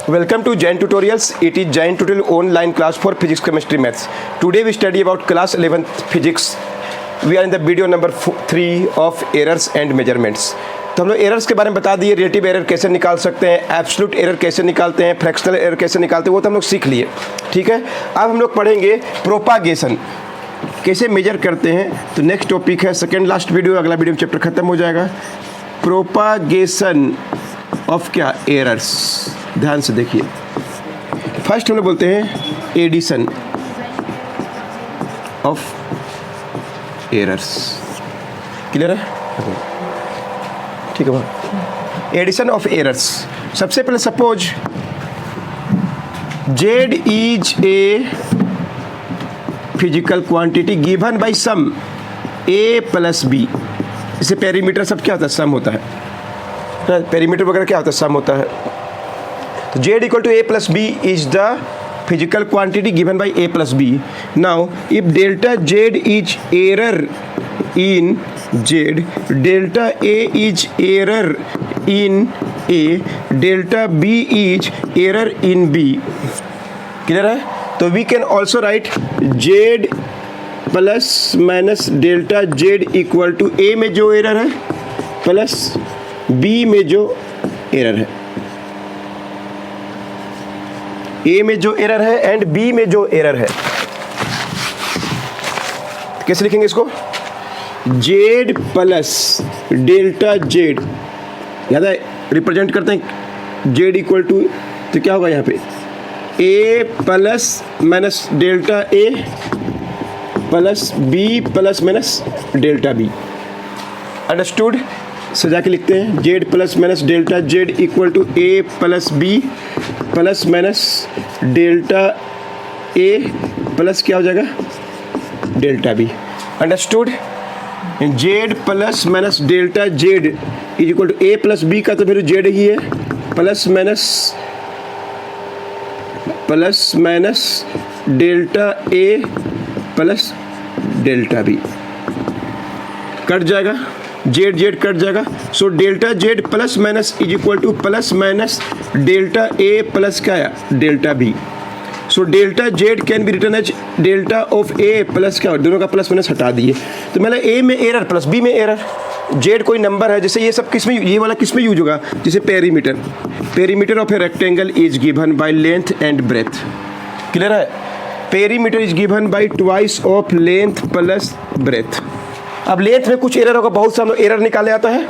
Welcome to Jain Tutorials. It is Jain Tutorial online class for physics, chemistry, maths. Today we study about class 11th physics. We are in the video number 3 of errors and measurements. तो हम लोग errors के बारे में बता दिए, relative error कैसे निकाल सकते हैं, एब्सोल्यूट एरर कैसे निकालते हैं, फ्रैक्शनल एरर कैसे निकालते हैं, वो तो हम लोग सीख लिए. ठीक है, अब हम लोग पढ़ेंगे प्रोपागेशन कैसे मेजर करते हैं. तो नेक्स्ट टॉपिक है सेकेंड लास्ट वीडियो, अगला वीडियो में चैप्टर खत्म हो जाएगा. प्रोपागेशन ऑफ क्या एरर्स. ध्यान से देखिए. फर्स्ट हम लोग बोलते हैं एडिशन ऑफ एरर्स. क्लियर है? ठीक है भाई. Addition of errors. सबसे पहले suppose Z is a physical quantity given by sum A plus B. इसे पेरीमीटर सब क्या होता है? सम होता है. पेरीमीटर वगैरह क्या होता है? सम होता है. तो z equal to a plus b is the physical quantity given by a plus b. Now if delta z is error in z, delta a is error in a, delta b is error in b. Clear है? तो we can also write z plus minus delta z equal to a में जो error है plus b में जो error है. ए में जो एरर है एंड बी में जो एरर है. कैसे लिखेंगे इसको? जेड प्लस डेल्टा जेड, याद है रिप्रेजेंट करते हैं जेड इक्वल टू, तो क्या होगा यहाँ पे A plus minus delta A plus B plus minus delta B. Understood? सजा के लिखते हैं Z plus minus delta Z equal to A plus B plus minus delta A plus क्या हो जाएगा delta B. Understood? Z plus minus delta Z is equal to A plus B का तो फिर जेड ही है plus minus delta A plus delta B. Cut जाएगा, Z Z cut जाएगा. So delta Z plus minus is equal to plus minus delta A plus क्या है delta B. So delta Z can be written as delta of A plus क्या, दोनों का plus minus हटा दिए. तो मतलब ए में एरर प्लस बी में एरर. जेड कोई नंबर है, जैसे ये सब किस में, ये वाला किस में यूज होगा? जैसे perimeter of a rectangle is given by length and breadth. Clear है? Perimeter is given by twice of length plus breadth. अब लेंथ में कुछ एरर होगा, बहुत सा एरर निकालने आता है,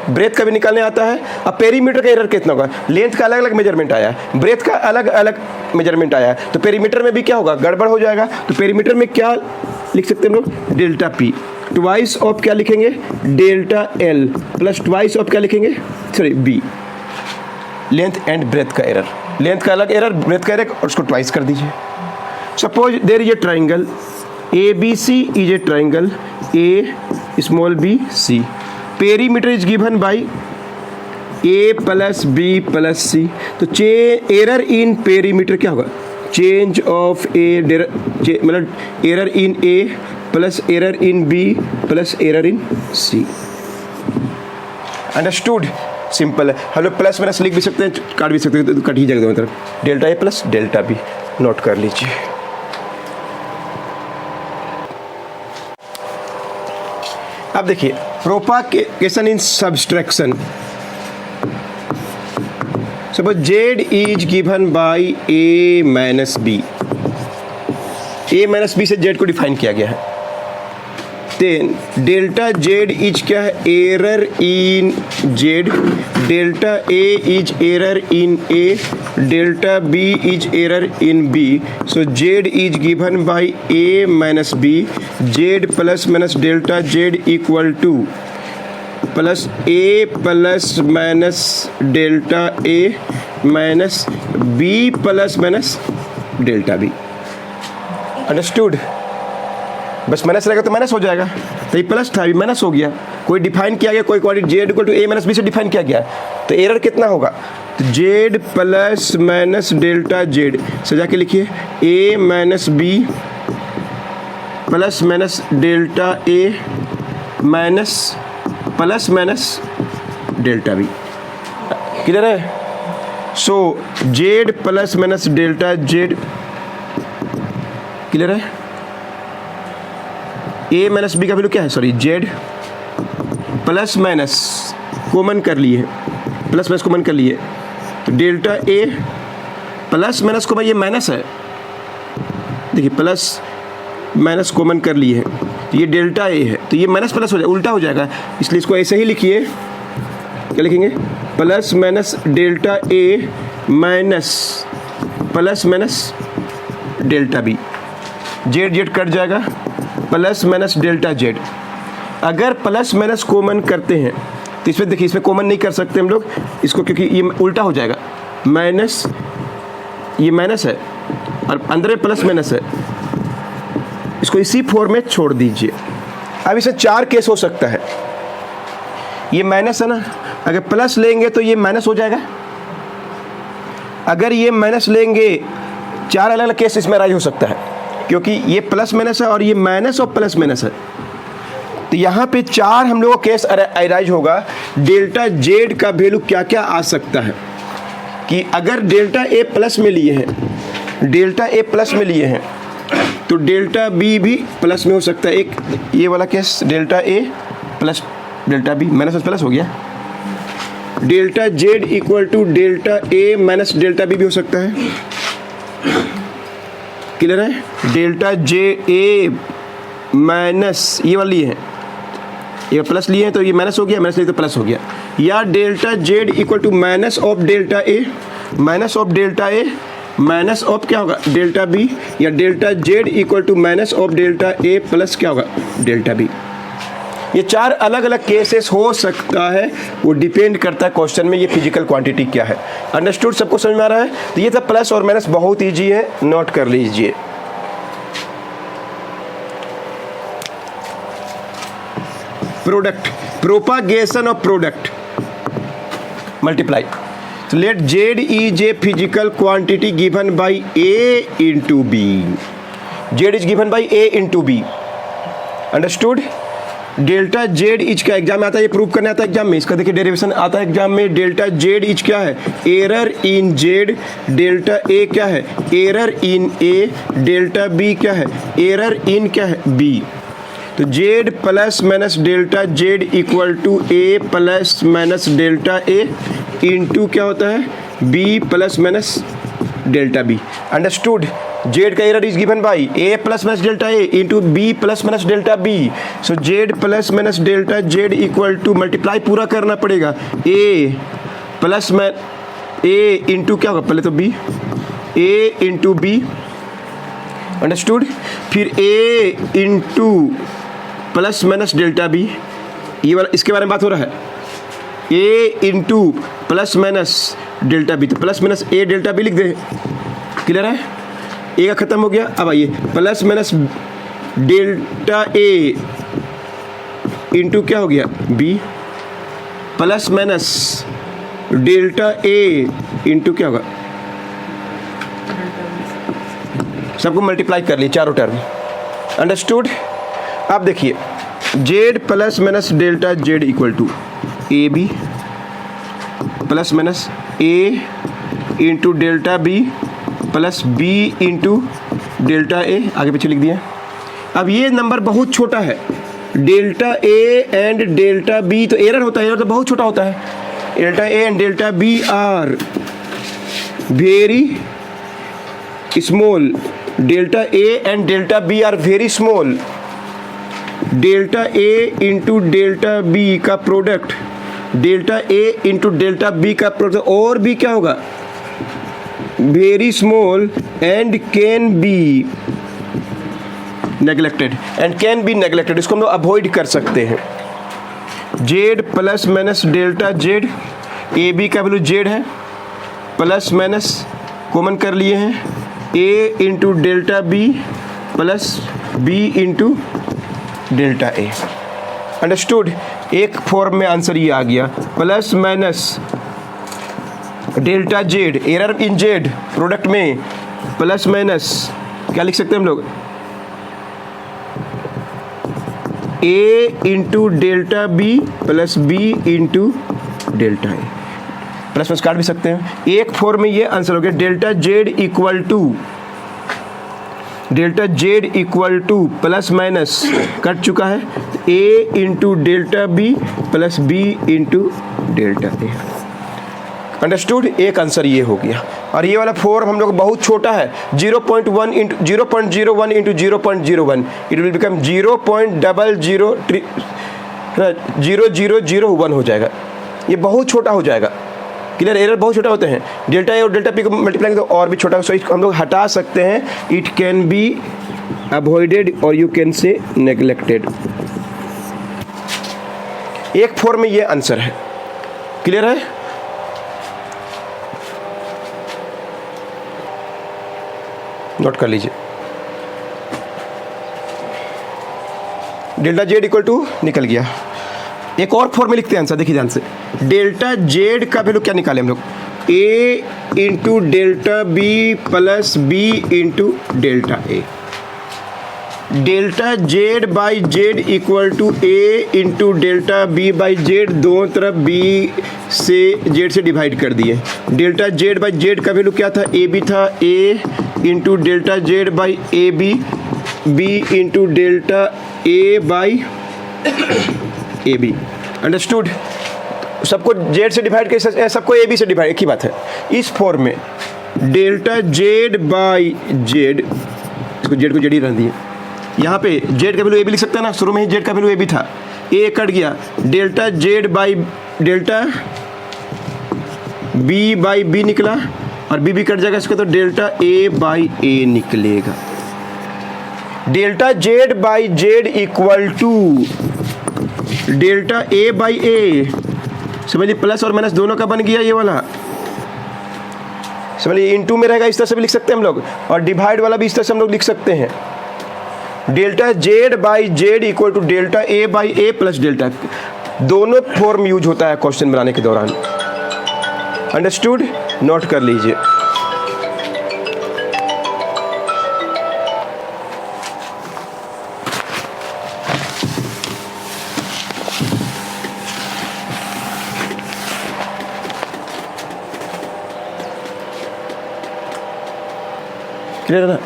ब्रेथ का भी निकालने आता है. अब पेरीमीटर का एरर कितना होगा? लेंथ का अलग अलग मेजरमेंट आया है, ब्रेथ का अलग अलग मेजरमेंट आया है, तो पेरीमीटर में भी क्या होगा? गड़बड़ हो जाएगा. तो पेरीमीटर में क्या लिख सकते हैं हम लोग? Delta P. ट्वाइस ऑफ क्या लिखेंगे? Delta L plus twice of क्या लिखेंगे? Sorry B. Length and breadth का एरर, लेंथ का अलग एरर, ब्रेथ का एरर, और उसको ट्वाइस कर दीजिए. Suppose there is a triangle ABC is a triangle A small b C. Perimeter is given by A plus B plus C. तो error in perimeter क्या होगा? चेंज ऑफ ए, मतलब error in A plus error in B plus error in C. Understood? Simple है. हम लोग plus minus लिख भी सकते हैं, काट भी सकते हैं, तो कट ही जाएगा दोनों तरफ. Delta A plus delta B note कर लीजिए. अब देखिए propagation in subtraction. Suppose Z is given by A minus B. A minus B से जेड को डिफाइन किया गया है. देन डेल्टा जेड इज क्या है? Error in Z. Delta A is error in A. Delta B is error in B. So Z is given by A minus B. Z plus minus delta Z equal to plus A plus minus delta A minus B plus minus delta B. Understood? बस minus रहेगा तो minus हो जाएगा. तो ये plus था, अभी minus हो गया. कोई डिफाइन किया गया, कोई quantity Z equal to A minus B से डिफाइन किया गया, तो एरर कितना होगा? तो Z plus minus delta Z सजा के लिखिए A minus B plus minus delta A minus plus minus delta B. Clear है? So Z plus minus delta Z, clear है? ए माइनस बी का वैल्यू क्या है, sorry Z plus minus common कर लिए, प्लस माइनस कॉमन कर लिए, तो डेल्टा ए प्लस माइनस को भाई ये माइनस है, देखिए प्लस माइनस कॉमन कर लिए है, तो ये डेल्टा ए है, तो ये माइनस प्लस हो जाएगा, उल्टा हो जाएगा, इसलिए इसको ऐसे ही लिखिए। क्या लिखेंगे? Plus minus delta A minus plus minus delta B, Z Z cut जाएगा, प्लस माइनस डेल्टा जेड। अगर प्लस माइनस कॉमन करते हैं तो इसमें देखिए, इसमें कॉमन नहीं कर सकते हम लोग इसको, क्योंकि ये उल्टा हो जाएगा, माइनस ये माइनस है और अंदर में प्लस माइनस है, इसको इसी फॉर्म में छोड़ दीजिए। अब इसमें 4 केस हो सकता है, ये माइनस है ना, अगर प्लस लेंगे तो ये माइनस हो जाएगा, अगर ये माइनस लेंगे 4 अलग अलग केस इसमें राइज हो सकता है, क्योंकि ये प्लस माइनस है और ये माइनस और प्लस माइनस है, तो यहाँ पे 4 हम लोगों का केस अराइज होगा। डेल्टा जेड का वैल्यू क्या क्या आ सकता है कि अगर डेल्टा ए प्लस में लिए हैं, डेल्टा ए प्लस में लिए हैं, तो डेल्टा बी भी प्लस में हो सकता है। एक ये वाला case delta A plus delta B, minus plus हो गया। Delta Z equal to delta A minus delta B भी हो सकता है। क्लियर है? डेल्टा जे ए माइनस ये वाली है, ये प्लस लिए हैं तो ये माइनस हो गया, माइनस लिए तो प्लस हो गया। या delta Z equal to minus of delta A, minus of delta A minus of क्या होगा, डेल्टा बी, या delta Z equal to minus of delta A plus क्या होगा, डेल्टा बी। ये 4 अलग अलग केसेस हो सकता है, वो डिपेंड करता है क्वेश्चन में ये फिजिकल क्वांटिटी क्या है। अंडरस्टूड? सबको समझ में आ रहा है? तो ये सब प्लस और माइनस बहुत ईजी है, नोट कर लीजिए। Product, propagation of product, multiply. So let Z is a physical quantity given by A into B. Z is given by A into B. Understood? Delta Z etch का exam में आता है, ये prove करने आता है एग्जाम में, इसका देखिए डेरिवेशन आता है एग्जाम में। डेल्टा जेड इच क्या है, error in Z, delta A क्या है, error in A, delta B क्या है, एरर इन क्या है, बी। तो Z plus minus delta Z equal to A plus minus delta A into क्या होता है, B plus minus delta B. Understood? Z का error is given by A plus minus delta A into B plus minus delta B. So Z plus minus delta Z equal to, multiply पूरा करना पड़ेगा, ए plus ए into क्या होगा, पहले तो B, A into B. Understood? फिर A into plus minus delta B, ये वाला इसके बारे में बात हो रहा है, A into plus minus delta B, तो plus minus A delta B लिख दे। क्लियर है? ए का खत्म हो गया। अब आइए plus minus delta A into क्या हो गया, B, plus minus delta A into क्या होगा, सबको मल्टीप्लाई कर लिए चारों टर्म। अंडरस्टूड? अब देखिए Z plus minus delta Z equal to A B plus minus A into delta B plus B into delta A, आगे पीछे लिख दिया। अब ये नंबर बहुत छोटा है, delta A and delta B, तो एरर होता है, एरर तो बहुत छोटा होता है। Delta A and delta B are very small, delta A and delta B are very small. Delta A into delta B का product, delta A into delta B का प्रोडक्ट और भी क्या होगा, very small and can be neglected, and can be neglected, इसको हम लोग avoid कर सकते हैं। Z plus minus delta Z, A B का वैल्यू जेड है, प्लस माइनस कॉमन कर लिए हैं, A into delta B plus B into delta A. Understood? एक फॉर्म में आंसर ये आ गया, plus minus delta Z, error in Z product में, प्लस माइनस क्या लिख सकते हैं हम लोग, A into delta B plus B into delta A. Plus plus काट भी सकते हैं। एक फॉर्म में ये आंसर हो गया delta Z equal to plus minus cut चुका है, A into delta B plus B into delta A. Understood? एक आंसर ये हो गया। और ये वाला फॉर्म हम लोग बहुत छोटा है, 0.01 into 0.01 into 0.01, it will become 0.0001 हो जाएगा। ये बहुत छोटा हो जाएगा। क्लियर? एरर बहुत छोटा होते हैं। डेल्टा ए और डेल्टा पी को मल्टीप्लाई तो और भी छोटा, सो इसको हम लोग हटा सकते हैं। इट कैन बी अवॉइडेड और यू कैन से नेग्लेक्टेड। एक फॉर्म में ये आंसर है। क्लियर है? नोट कर लीजिए। डेल्टा जेड इक्वल टू निकल गया। एक और फॉर्म में लिखते हैं आंसर, देखिए ध्यान से। डेल्टा जेड का वैल्यू क्या निकाले हम लोग? A into delta B plus B into delta A. Delta Z by Z equal to A into delta B by Z, दोनों तरफ बी से जेड से डिवाइड कर दिए। डेल्टा जेड बाई जेड का वैल्यू क्या था? ए बी था, A into delta Z by A B, B into delta A by A B. Understood? सबको जेड से डिवाइड कर, सबको ए बी से डिवाइड, एक ही बात है। इस फॉर्म में डेल्टा जेड बाई जेड, इसको जेड को जेड ही रहने दिए। यहाँ पे जेड का वैल्यू ए बी लिख सकते हैं ना, शुरू में ही जेड का वैल्यू ए बी था, ए कट गया। Delta Z by delta B by B निकला और बी कट जाएगा इसका, तो डेल्टा ए बाई ए निकलेगा। Delta Z by Z equal to delta A by A. समझिए, प्लस और माइनस दोनों का बन गया ये वाला। समझिए, इनटू में रहेगा, इस तरह से भी लिख सकते हैं हम लोग, और डिवाइड वाला भी इस तरह से हम लोग लिख सकते हैं। Delta Z by Z equal to delta A by A plus delta, दोनों फॉर्म यूज होता है क्वेश्चन बनाने के दौरान। अंडरस्टूड? नोट कर लीजिए। क्लियर है ना?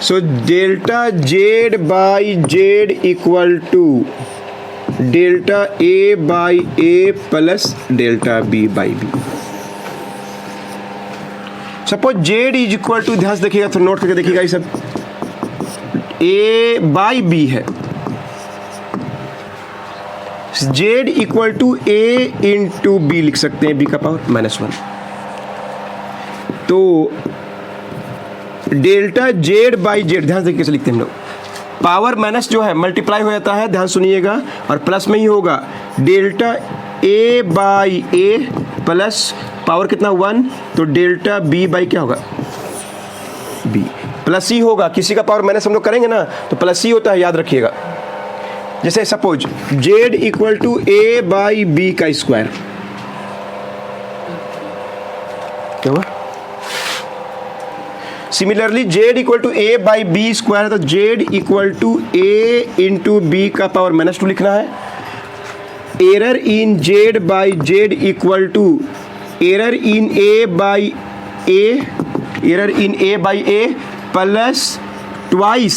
So delta Z by Z equal to delta A by A plus delta B by B. Suppose Z is equal to, ध्यान से देखिएगा, तो नोट करके देखिएगा, ये सब ए बाई बी है। Z equal to A into B लिख सकते हैं, बी का पावर -1। तो डेल्टा जेड बाई जेड, ध्यान से कैसे लिखते हैं हम लोग, पावर माइनस जो है मल्टीप्लाई हो जाता है, ध्यान सुनिएगा, और प्लस में ही होगा। Delta A by A plus power कितना 1, तो डेल्टा बी बाई क्या होगा? बी। प्लस ही होगा, किसी का पावर माइनस हम लोग करेंगे ना तो प्लस ही होता है, याद रखिएगा। जैसे suppose Z equal to A by B का स्क्वायर, क्या हुआ? Similarly Z equal to A by B square है, तो Z equal to A into B का पावर -2 लिखना है। Error in Z by Z equal to error in A by A, error in A by A plus twice,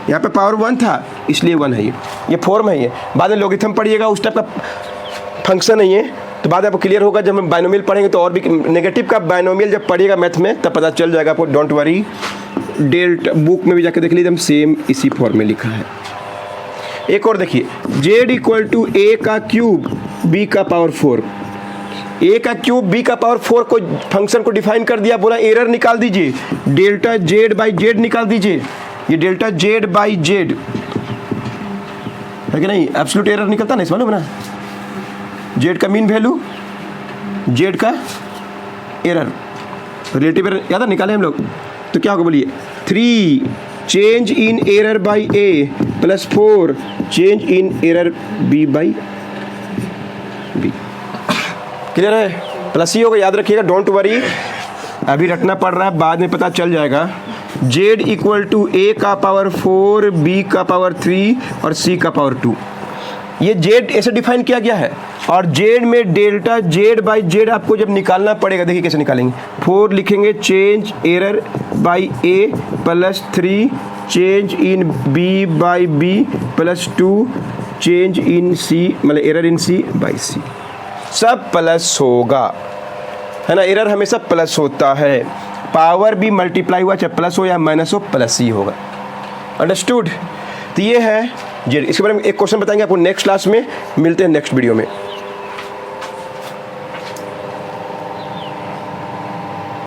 यहाँ पे power 1 था इसलिए 1 है। ये फॉर्म है। ये बाद में लॉगरिथम पढ़िएगा, उस टाइप का फंक्शन है ये, तो बाद में आपको क्लियर होगा। जब हम बाइनोमियल पढ़ेंगे तो और भी, नेगेटिव का बाइनोमियल जब पढ़िएगा मैथ में तब पता चल जाएगा आपको, डोंट वरी। डेल्टा बुक में भी जाकर देख लीजिए, हम सेम इसी फॉर्म में लिखा है। एक और देखिए, जेड इक्वल टू ए का क्यूब बी का पावर 4, ए का क्यूब बी का पावर 4 को फंक्शन को डिफाइन कर दिया, बोला एरर निकाल दीजिए, डेल्टा जेड बाई जेड निकाल दीजिए। ये डेल्टा जेड बाई जेड है कि नहीं, एब्सोल्यूट एरर निकलता नहीं, मालूम ना, जेड का मीन वैल्यू, जेड का एरर, रिलेटिव एरर याद है, निकाले हम लोग, तो क्या होगा बोलिए? 3 change in error by A plus 4 change in error B by B. Clear है? प्लस ही होगा, याद रखिएगा, डोंट वरी। अभी रटना पड़ रहा है, बाद में पता चल जाएगा। जेड इक्वल टू ए का पावर 4, बी का पावर 3 और सी का पावर 2। ये जेड ऐसे डिफाइन किया गया है। और जेड में डेल्टा जेड बाई जेड आपको जब निकालना पड़ेगा, देखिए कैसे निकालेंगे। 4 लिखेंगे change error by A plus 3 change in B by B plus 2 change in C, मतलब एरर इन सी बाई सी। सब प्लस होगा, है ना। एरर हमेशा प्लस होता है। पावर भी मल्टीप्लाई हुआ चाहे प्लस हो या माइनस हो, प्लस ही होगा। अंडरस्टूड। तो ये है जेड। इसके बारे में एक क्वेश्चन बताएंगे आपको नेक्स्ट क्लास में। मिलते हैं नेक्स्ट वीडियो में।